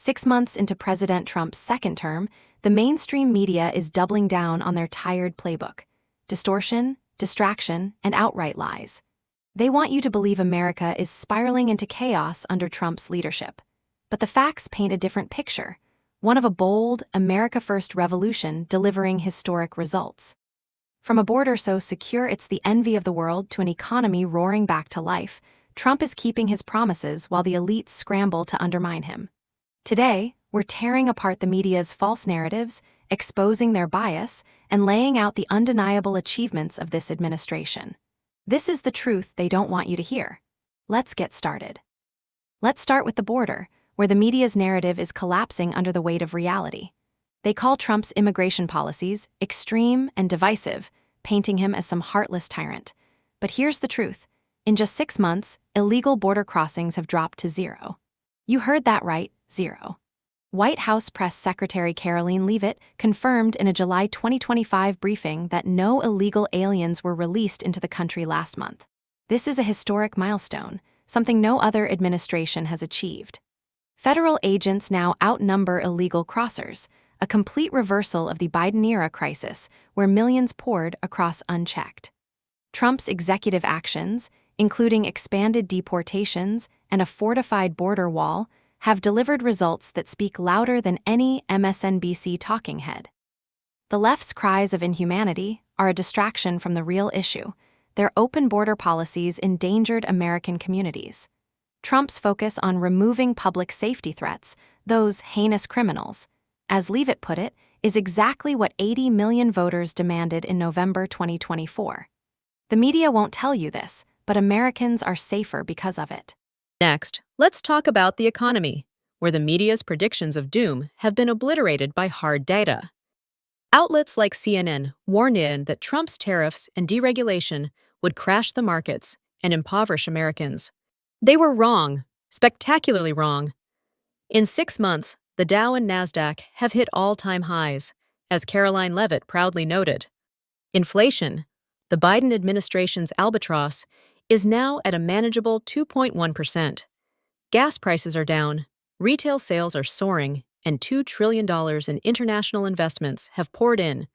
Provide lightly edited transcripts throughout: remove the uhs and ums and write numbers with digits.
6 months into President Trump's second term, the mainstream media is doubling down on their tired playbook: distortion, distraction, and outright lies. They want you to believe America is spiraling into chaos under Trump's leadership. But the facts paint a different picture, one of a bold, America-first revolution delivering historic results. From a border so secure it's the envy of the world to an economy roaring back to life, Trump is keeping his promises while the elites scramble to undermine him. Today, we're tearing apart the media's false narratives, exposing their bias, and laying out the undeniable achievements of this administration. This is the truth they don't want you to hear. Let's get started. Let's start with the border, where the media's narrative is collapsing under the weight of reality. They call Trump's immigration policies extreme and divisive, painting him as some heartless tyrant. But here's the truth. In just 6 months, illegal border crossings have dropped to zero. You heard that right, zero. White House Press Secretary Karoline Leavitt confirmed in a July 2025 briefing that no illegal aliens were released into the country last month. This is a historic milestone, something no other administration has achieved. Federal agents now outnumber illegal crossers, a complete reversal of the Biden-era crisis where millions poured across unchecked. Trump's executive actions, including expanded deportations and a fortified border wall, have delivered results that speak louder than any MSNBC talking head. The left's cries of inhumanity are a distraction from the real issue. Their open border policies endangered American communities. Trump's focus on removing public safety threats, those heinous criminals, as Leavitt put it, is exactly what 80 million voters demanded in November 2024. The media won't tell you this, but Americans are safer because of it. Next, let's talk about the economy, where the media's predictions of doom have been obliterated by hard data. Outlets like CNN warned that Trump's tariffs and deregulation would crash the markets and impoverish Americans. They were wrong, spectacularly wrong. In 6 months, the Dow and Nasdaq have hit all-time highs, as Karoline Leavitt proudly noted. Inflation, the Biden administration's albatross, is now at a manageable 2.1%. Gas prices are down, retail sales are soaring, and $2 trillion in international investments have poured in,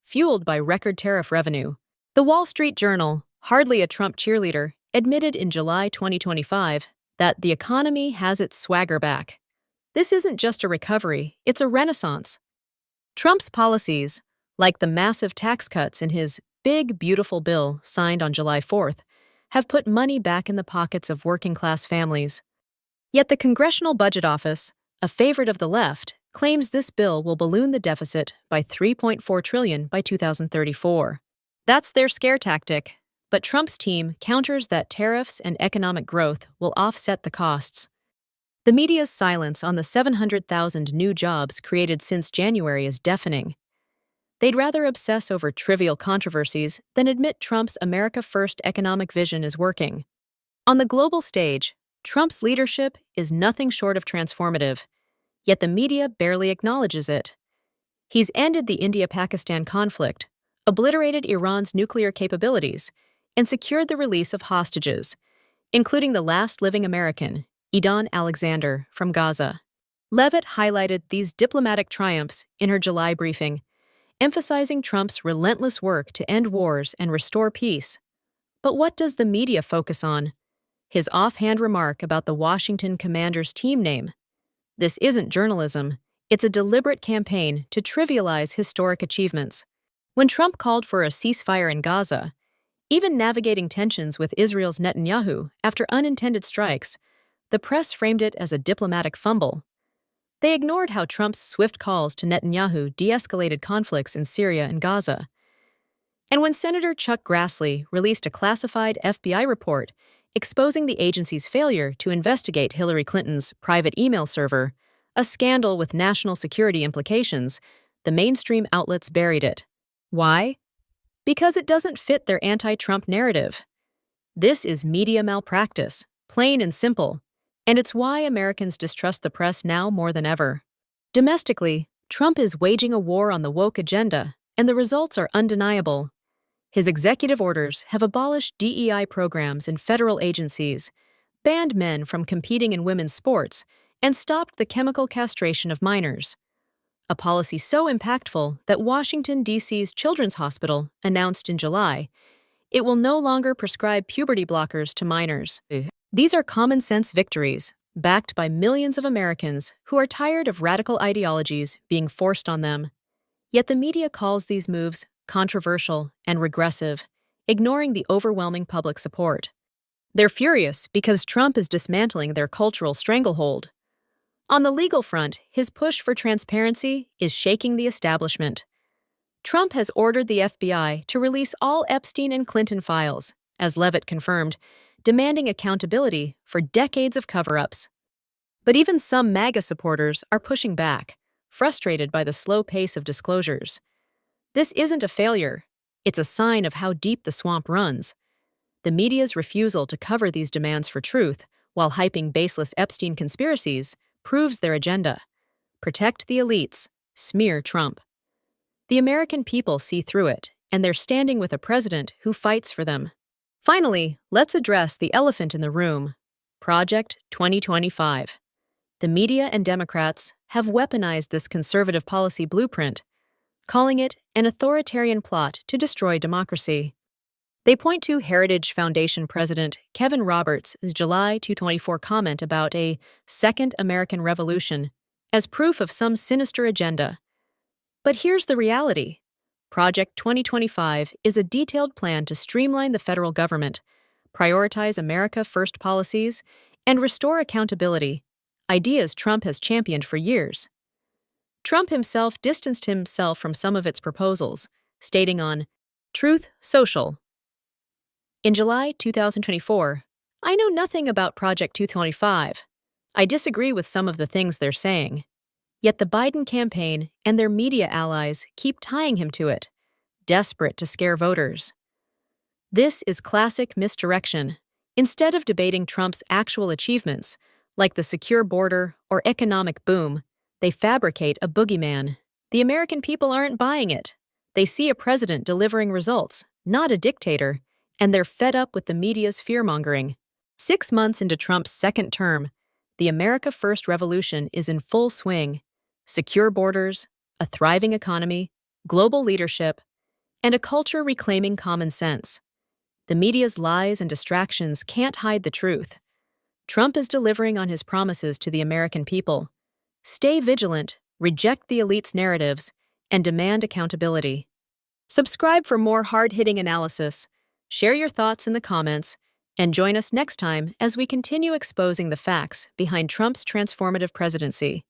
fueled by record tariff revenue. The Wall Street Journal, hardly a Trump cheerleader, admitted in July 2025 that the economy has its swagger back. This isn't just a recovery, it's a renaissance. Trump's policies, like the massive tax cuts in his Big Beautiful Bill signed on July 4th, have put money back in the pockets of working-class families. Yet the Congressional Budget Office, a favorite of the left, claims this bill will balloon the deficit by $3.4 trillion by 2034. That's their scare tactic, but Trump's team counters that tariffs and economic growth will offset the costs. The media's silence on the 700,000 new jobs created since January is deafening. They'd rather obsess over trivial controversies than admit Trump's America First economic vision is working. On the global stage, Trump's leadership is nothing short of transformative, yet the media barely acknowledges it. He's ended the India-Pakistan conflict, obliterated Iran's nuclear capabilities, and secured the release of hostages, including the last living American, Edan Alexander, from Gaza. Leavitt highlighted these diplomatic triumphs in her July briefing, emphasizing Trump's relentless work to end wars and restore peace. But what does the media focus on? His offhand remark about the Washington Commanders' team name. This isn't journalism, it's a deliberate campaign to trivialize historic achievements. When Trump called for a ceasefire in Gaza, even navigating tensions with Israel's Netanyahu after unintended strikes, the press framed it as a diplomatic fumble. They ignored how Trump's swift calls to Netanyahu de-escalated conflicts in Syria and Gaza. And when Senator Chuck Grassley released a classified FBI report exposing the agency's failure to investigate Hillary Clinton's private email server, a scandal with national security implications, the mainstream outlets buried it. Why? Because it doesn't fit their anti-Trump narrative. This is media malpractice, plain and simple. And it's why Americans distrust the press now more than ever. Domestically, Trump is waging a war on the woke agenda, and the results are undeniable. His executive orders have abolished DEI programs in federal agencies, banned men from competing in women's sports, and stopped the chemical castration of minors, a policy so impactful that Washington, D.C.'s Children's Hospital announced in July it will no longer prescribe puberty blockers to minors. These are common-sense victories, backed by millions of Americans who are tired of radical ideologies being forced on them. Yet the media calls these moves controversial and regressive, ignoring the overwhelming public support. They're furious because Trump is dismantling their cultural stranglehold. On the legal front, his push for transparency is shaking the establishment. Trump has ordered the FBI to release all Epstein and Clinton files, as Levitt confirmed, demanding accountability for decades of cover-ups. But even some MAGA supporters are pushing back, frustrated by the slow pace of disclosures. This isn't a failure. It's a sign of how deep the swamp runs. The media's refusal to cover these demands for truth while hyping baseless Epstein conspiracies proves their agenda. Protect the elites, smear Trump. The American people see through it, and they're standing with a president who fights for them. Finally, let's address the elephant in the room, Project 2025. The media and Democrats have weaponized this conservative policy blueprint, calling it an authoritarian plot to destroy democracy. They point to Heritage Foundation President Kevin Roberts' July 2024 comment about a second American Revolution as proof of some sinister agenda. But here's the reality. Project 2025 is a detailed plan to streamline the federal government, prioritize America First policies, and restore accountability, ideas Trump has championed for years. Trump himself distanced himself from some of its proposals, stating on Truth Social. In July 2024, I know nothing about Project 225. I disagree with some of the things they're saying. Yet the Biden campaign and their media allies keep tying him to it, desperate to scare voters. This is classic misdirection. Instead of debating Trump's actual achievements, like the secure border or economic boom, they fabricate a boogeyman. The American people aren't buying it. They see a president delivering results, not a dictator, and they're fed up with the media's fear-mongering. 6 months into Trump's second term, the America First revolution is in full swing. Secure borders, a thriving economy, global leadership, and a culture reclaiming common sense. The media's lies and distractions can't hide the truth. Trump is delivering on his promises to the American people. Stay vigilant, reject the elite's narratives, and demand accountability. Subscribe for more hard-hitting analysis, share your thoughts in the comments, and join us next time as we continue exposing the facts behind Trump's transformative presidency.